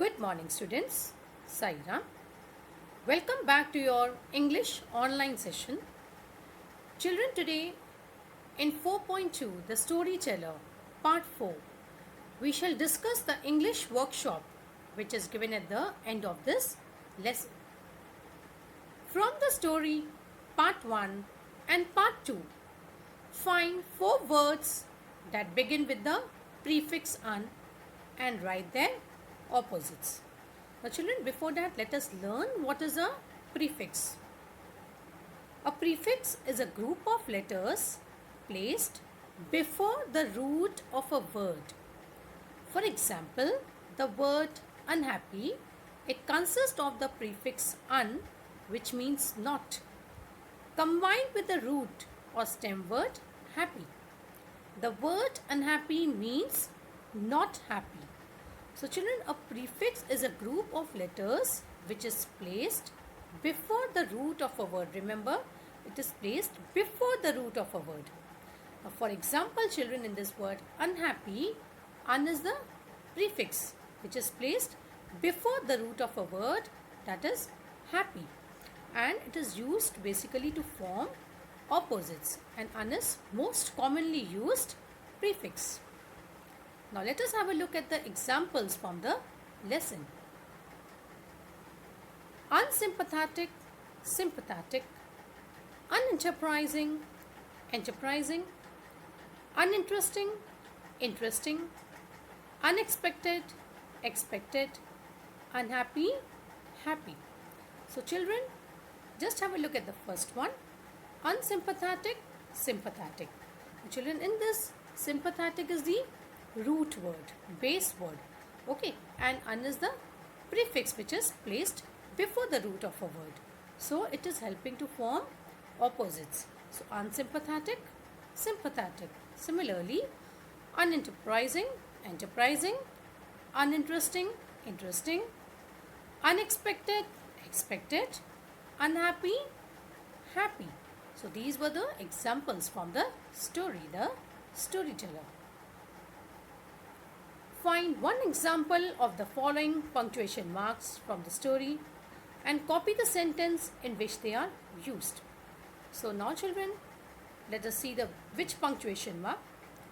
Good morning, students. Saira. Welcome back to your English online session. Children, today in 4.2, The Storyteller, Part 4, we shall discuss the English workshop which is given at the end of this lesson. From the story, Part 1 and Part 2, find 4 words that begin with the prefix "un" and write their opposites. Now children, before that, let us learn what is a prefix. A prefix is a group of letters placed before the root of a word. For example, the word unhappy, it consists of the prefix "un", which means not, combined with the root or stem word happy. The word unhappy means not happy. So children, a prefix is a group of letters which is placed before the root of a word. Remember, it is placed before the root of a word. Now, for example, children, in this word unhappy, "un" is the prefix which is placed before the root of a word, that is happy, and it is used basically to form opposites, and "un" is most commonly used prefix. Now let us have a look at the examples from the lesson. Unsympathetic, sympathetic; unenterprising, enterprising; uninteresting, interesting; unexpected, expected; unhappy, happy. So children, just have a look at the first one. Unsympathetic, sympathetic. Children, in this, sympathetic is the root word, base word, okay, and "un" is the prefix which is placed before the root of a word. So it is helping to form opposites. So unsympathetic, sympathetic. Similarly, unenterprising, enterprising; uninteresting, interesting; unexpected, expected; unhappy, happy. So these were the examples from the story, The Storyteller. Find one example of the following punctuation marks from the story and copy the sentence in which they are used. So now children, let us see which punctuation mark.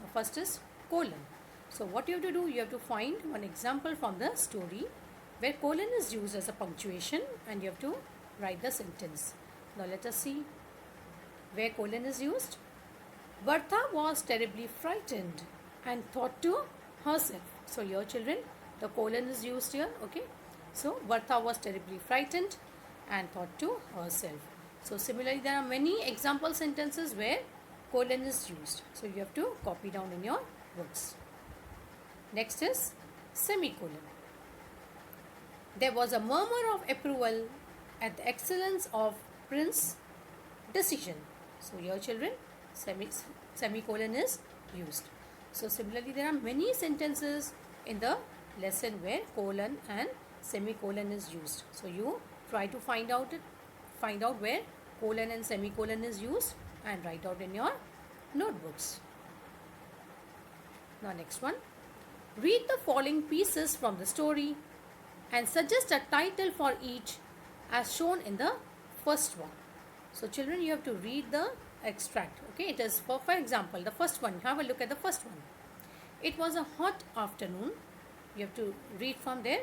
The first is colon. So what you have to do, you have to find one example from the story where colon is used as a punctuation, and you have to write the sentence. Now let us see where colon is used. Bertha was terribly frightened and thought to herself. So your children, the colon is used here, okay. So Bertha was terribly frightened and thought to herself. So similarly, there are many example sentences where colon is used. So you have to copy down in your books. Next is semicolon. There was a murmur of approval at the excellence of Prince's decision. So your children, semicolon is used. So similarly, there are many sentences in the lesson where colon and semicolon is used. So you try to find out where colon and semicolon is used and write out in your notebooks. Now next one. Read the following pieces from the story and suggest a title for each as shown in the first one. So children, you have to read the extract. Okay, it is for example, the first one. Have a look at the first one. It was a hot afternoon. You have to read from there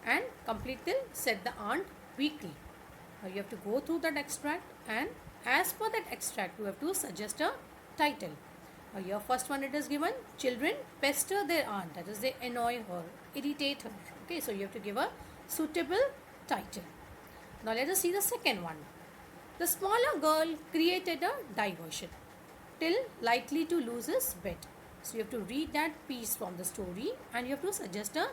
and complete till said the aunt weakly. Now you have to go through that extract, and as per that extract, you have to suggest a title. Now your first one, it is given, children pester their aunt, that is, they annoy her, irritate her. Okay, so you have to give a suitable title. Now let us see the second one. The smaller girl created a diversion till likely to lose his bet. So you have to read that piece from the story and you have to suggest a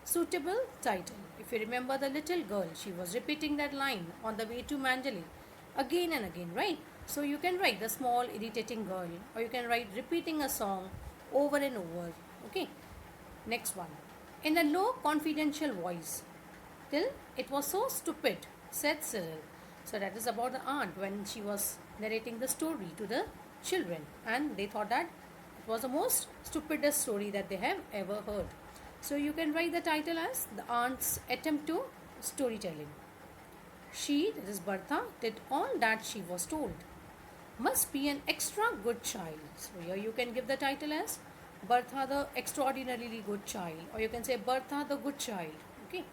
suitable title. If you remember the little girl, she was repeating that line on the way to Mandalay again and again, right? So you can write the small irritating girl, or you can write repeating a song over and over. Okay. Next one. In a low confidential voice, till it was so stupid, said Cyril. So that is about the aunt when she was narrating the story to the children, and they thought that it was the most stupidest story that they have ever heard. So you can write the title as The Aunt's Attempt to Storytelling. She, that is Bertha, did all that she was told. Must be an extra good child. So here you can give the title as Bertha the extraordinarily good child, or you can say Bertha the good child. Okay.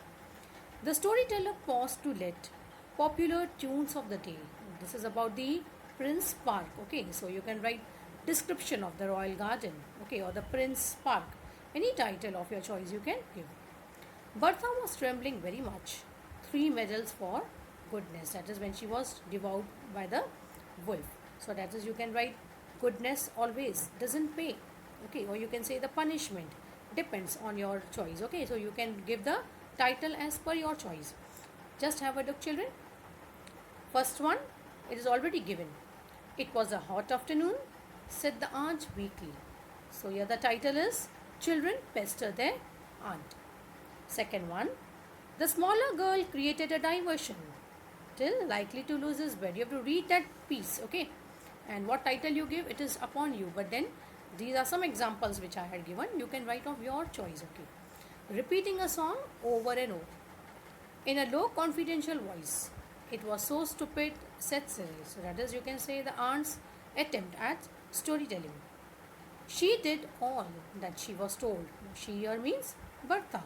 The storyteller paused to let popular tunes of the day. This is about the Prince Park. Okay, so you can write description of the royal garden. Okay, or the Prince Park. Any title of your choice you can give. Bertha was trembling very much. 3 medals for goodness. That is when she was devoured by the wolf. So that is you can write goodness always doesn't pay. Okay, or you can say the punishment depends on your choice. Okay, so you can give the title as per your choice. Just have a look, children. First one, it is already given. It was a hot afternoon, said the aunt weakly. So here the title is Children Pester Their Aunt. Second one, the smaller girl created a diversion. Till likely to lose his bed. You have to read that piece, okay? And what title you give, it is upon you. But then these are some examples which I had given. You can write of your choice, okay? Repeating a song over and over in a low confidential voice. It was so stupid, said Cyril. So that is, you can say, the aunt's attempt at storytelling. She did all that she was told. She here means Bertha.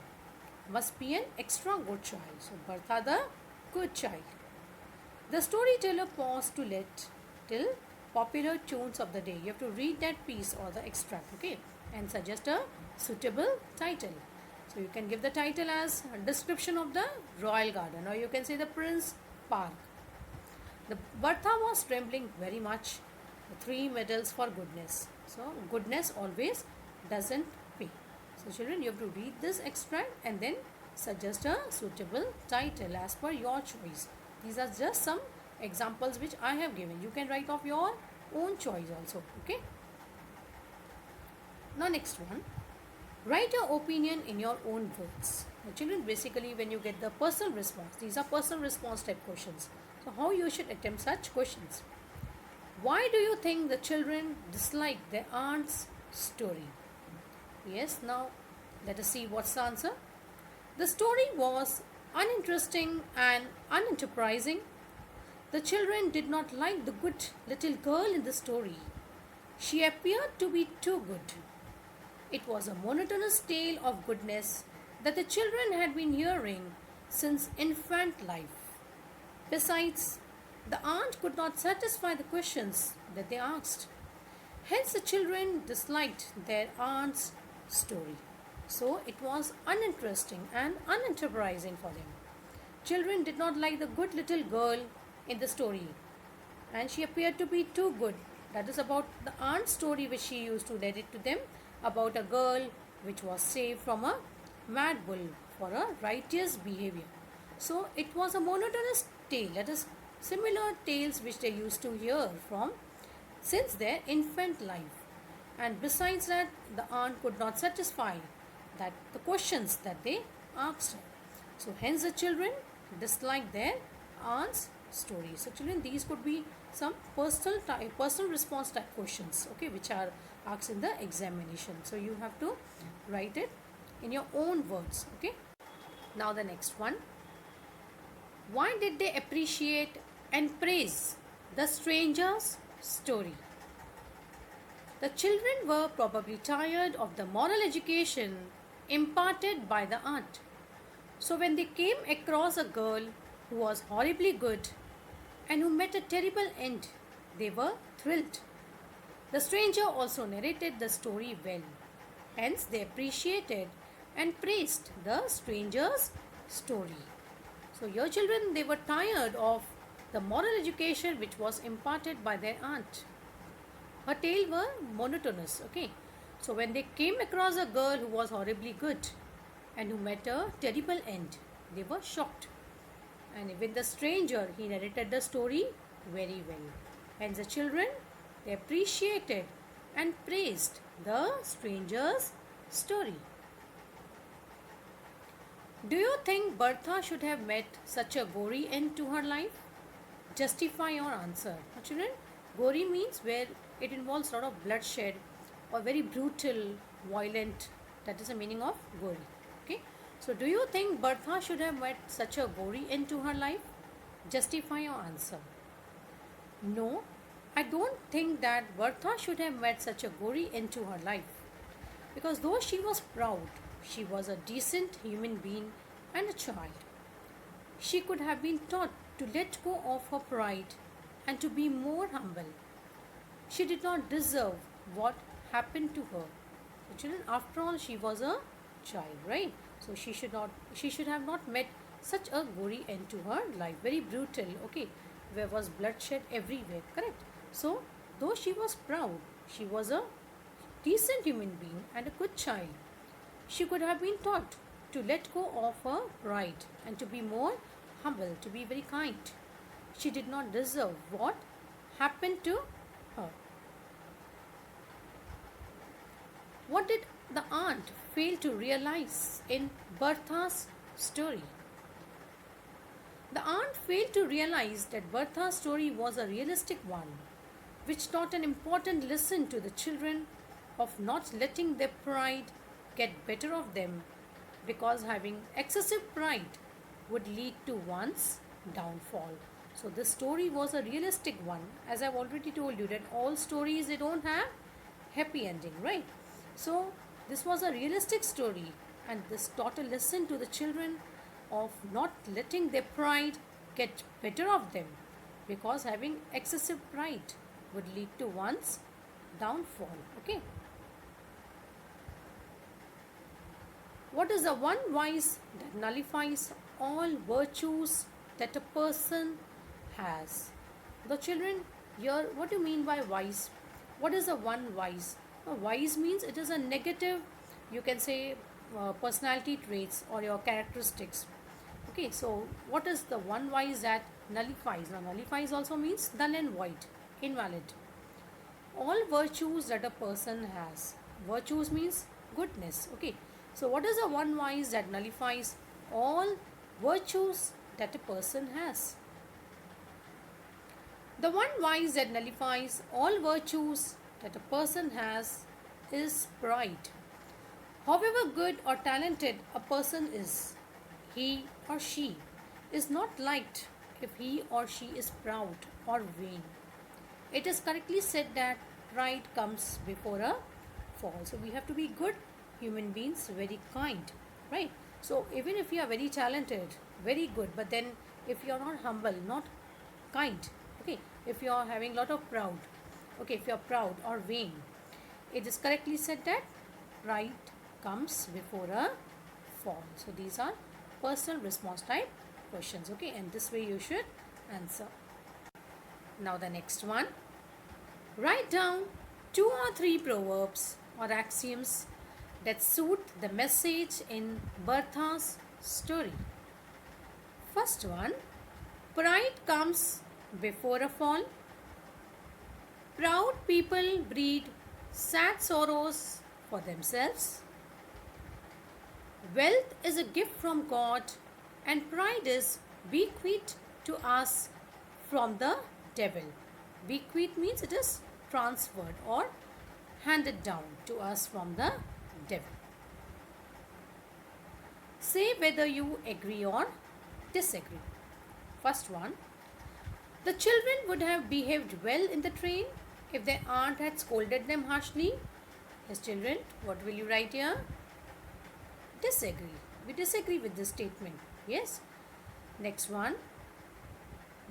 Must be an extra good child. So Bertha the good child. The storyteller paused to let till popular tunes of the day. You have to read that piece or the extract, okay, and suggest a suitable title. So you can give the title as a description of the royal garden, or you can say the Prince Park. The Bertha was trembling very much. 3 medals for goodness. So goodness always doesn't pay. So children, you have to read this extract and then suggest a suitable title as per your choice. These are just some examples which I have given. You can write of your own choice also. Okay. Now next one. Write your opinion in your own words. Now, children, basically when you get the personal response, these are personal response type questions. So how you should attempt such questions? Why do you think the children dislike their aunt's story? Yes, now let us see what's the answer. The story was uninteresting and unenterprising. The children did not like the good little girl in the story. She appeared to be too good. It was a monotonous tale of goodness that the children had been hearing since infant life. Besides, the aunt could not satisfy the questions that they asked. Hence, the children disliked their aunt's story. So, it was uninteresting and unenterprising for them. Children did not like the good little girl in the story, and she appeared to be too good. That is about the aunt's story which she used to narrate to them about a girl which was saved from a mad bull for a righteous behavior. So, it was a monotonous tale. That is similar tales which they used to hear from since their infant life. And besides that, the aunt could not satisfy that the questions that they asked her. So hence the children disliked their aunt's story. So children, these could be some personal response type questions, okay, which are asked in the examination. So you have to write it in your own words, okay. Now the next one. Why did they appreciate and praise the stranger's story? The children were probably tired of the moral education imparted by the aunt. So when they came across a girl who was horribly good and who met a terrible end, they were thrilled. The stranger also narrated the story well. Hence they appreciated and praised the stranger's story. So your children, they were tired of the moral education which was imparted by their aunt. Her tale were monotonous, okay. So when they came across a girl who was horribly good and who met a terrible end, they were shocked. And even the stranger, he narrated the story very well. Hence the children, they appreciated and praised the stranger's story. Do you think Bertha should have met such a gory end to her life? Justify your answer. Now, children, gory means where it involves a lot of bloodshed or very brutal, violent That is the meaning of Gauri. Okay. So do you think Bertha should have met such a gory end to her life? Justify your answer. No, I don't think that Bertha should have met such a gory end to her life. Because though she was proud, she was a decent human being and a child. She could have been taught to let go of her pride and to be more humble. She did not deserve what happened to her. The children, after all, she was a child, right? So she should have not met such a gory end to her life. Very brutal, okay? There was bloodshed everywhere, correct? So though she was proud, she was a decent human being and a good child. She could have been taught to let go of her pride and to be more humble, to be very kind. She did not deserve what happened to her. What did the aunt fail to realize in Bertha's story? The aunt failed to realize that Bertha's story was a realistic one, which taught an important lesson to the children of not letting their pride get better of them, because having excessive pride would lead to one's downfall. So this story was a realistic one. As I've already told you that all stories, they don't have happy ending, right? So this was a realistic story, and this taught a lesson to the children of not letting their pride get better of them, because having excessive pride would lead to one's downfall. Okay. What is the one vice that nullifies all virtues that a person has? The children, here, what do you mean by vice? What is the one vice? A vice means it is a negative, you can say, personality traits or your characteristics. Okay, so what is the one vice that nullifies? Now, nullifies also means null and void, invalid. All virtues that a person has. Virtues means goodness. Okay, so what is the one vice that nullifies all virtues that a person has? The one vice that nullifies all virtues that a person has is pride. However good or talented a person is, he or she is not liked if he or she is proud or vain. It is correctly said that pride comes before a fall. So we have to be good human beings, very kind, right? So even if you are very talented, very good, but then if you are not humble, not kind, okay, if you are having lot of proud, okay, if you are proud or vain, it is correctly said that pride comes before a fall. So these are personal response type questions, okay, and this way you should answer. Now the next one, write down 2 or 3 proverbs or axioms that suit the message in Bertha's story. First one, pride comes before a fall. Proud people breed sad sorrows for themselves. Wealth is a gift from God, and pride is bequeathed to us from the devil. Bequeathed means it is transferred or handed down to us from the devil. Say whether you agree or disagree. First one, the children would have behaved well in the train if their aunt had scolded them harshly. Yes, children, what will you write here? Disagree. We disagree with this statement. Yes. Next one,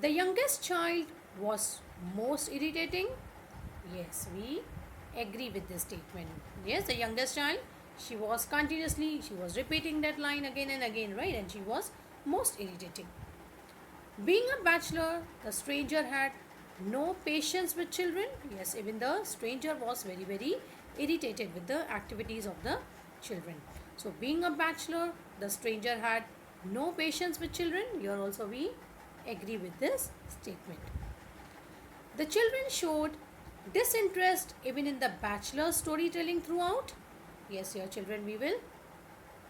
the youngest child was most irritating. Yes, we agree with this statement. Yes, the youngest child, she was repeating that line again and again, right? And she was most irritating. Being a bachelor, the stranger had no patience with children. Yes, even the stranger was very, very irritated with the activities of the children. So being a bachelor, the stranger had no patience with children. Here also we agree with this statement. The children showed disinterest even in the bachelor storytelling throughout. Yes, here children, we will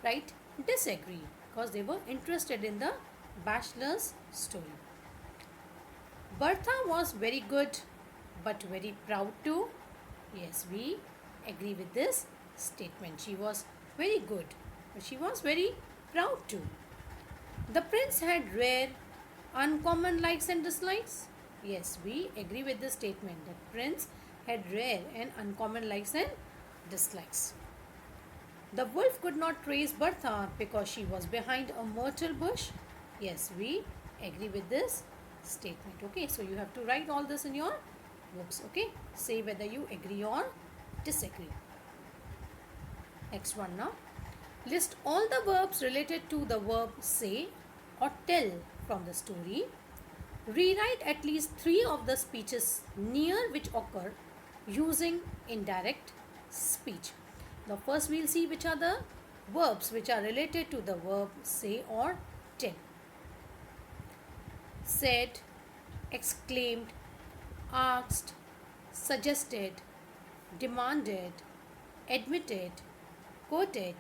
write disagree because they were interested in the bachelor's story. Bertha was very good but very proud too. Yes, we agree with this statement. She was very good, but she was very proud too. The prince had rare, uncommon likes and dislikes. Yes, we agree with this statement that prince had rare and uncommon likes and dislikes. The wolf could not trace Bertha because she was behind a myrtle bush. Yes, we agree with this statement. Okay, so you have to write all this in your books. Okay, say whether you agree or disagree. Next one now. List all the verbs related to the verb say or tell from the story. Rewrite at least 3 of the speeches near which occur using indirect speech. Now first we will see which are the verbs which are related to the verb say or tell. Said, exclaimed, asked, suggested, demanded, admitted, quoted,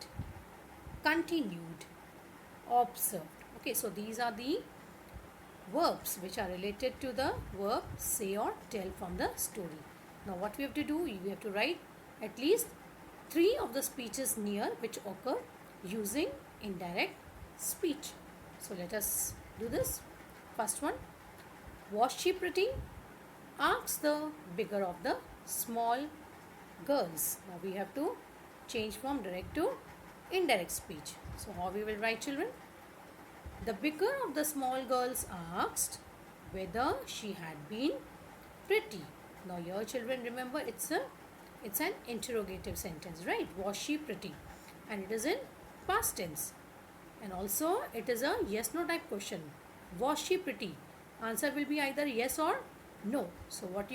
continued, observed. Okay, so these are the verbs which are related to the verb say or tell from the story. Now what we have to do, we have to write at least 3 of the speeches near which occur using indirect speech. So let us do this. First one, was she pretty? Ask the bigger of the small girls. Now we have to change from direct to indirect speech. So how we will write, children? The bigger of the small girls asked whether she had been pretty. Now here, children, remember it's an interrogative sentence, right? Was she pretty? And it is in past tense. And also it is a yes no type question. Was she pretty? Answer will be either yes or no. So what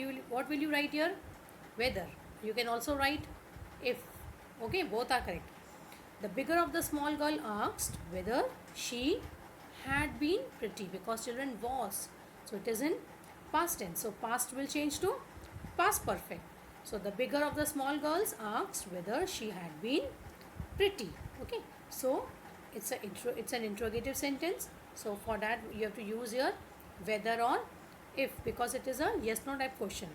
will you write here? Whether. You can also write if. Okay, both are correct. The bigger of the small girl asked whether she had been pretty, because children was. So it is in past tense. So past will change to past perfect. So the bigger of the small girls asked whether she had been pretty. Okay. So it's an interrogative sentence. So for that you have to use here whether or if, because it is a yes no type question.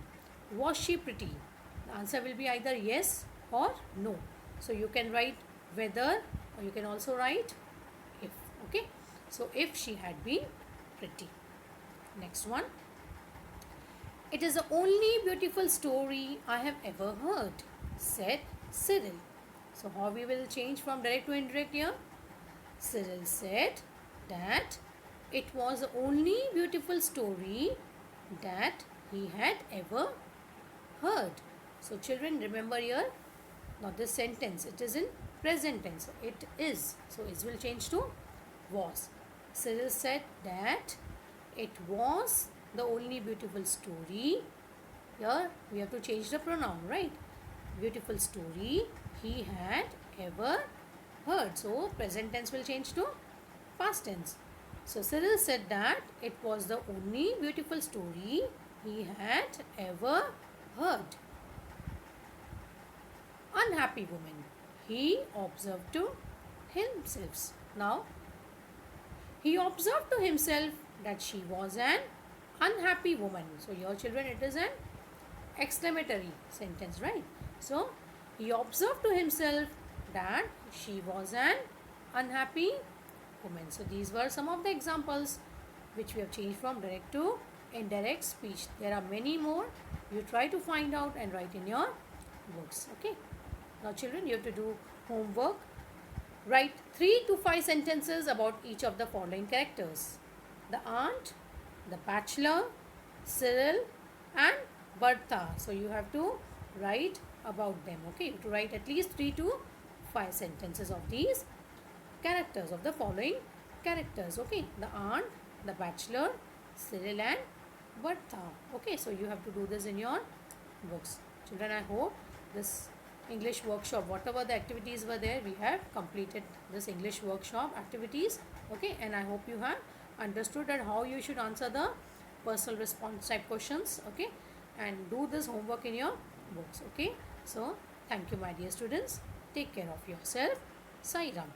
Was she pretty? The answer will be either yes or no. So you can write whether, or you can also write if. Okay. So if she had been pretty. Next one. It is the only beautiful story I have ever heard, said Cyril. So how we will change from direct to indirect here? Cyril said that it was the only beautiful story that he had ever heard. So children, remember here, not this sentence, it is in present tense. It is. So it will change to was. Cyril said that it was the only beautiful story. Here we have to change the pronoun, right? Beautiful story he had ever heard. So present tense will change to past tense. So Cyril said that it was the only beautiful story he had ever heard. Unhappy woman, he observed to himself. Now he observed to himself that she was an unhappy woman. So your children, it is an exclamatory sentence, right? So he observed to himself that she was an unhappy woman. So these were some of the examples which we have changed from direct to indirect speech. There are many more. You try to find out and write in your books. Okay. Now children, you have to do homework. Write 3 to 5 sentences about each of the following characters: the aunt, the bachelor, Cyril and Bertha. So you have to write about them. Okay, you have to write at least 3 to 5 sentences of these characters, of the following characters. Okay, the aunt, the bachelor, Cyril and Bertha. Okay, so you have to do this in your books. Children, I hope this English workshop, whatever the activities were there, we have completed this English workshop activities. Okay, and I hope you have understood that how you should answer the personal response type questions. Okay, and do this homework in your books. Okay, so thank you, my dear students. Take care of yourself. Sai Ram.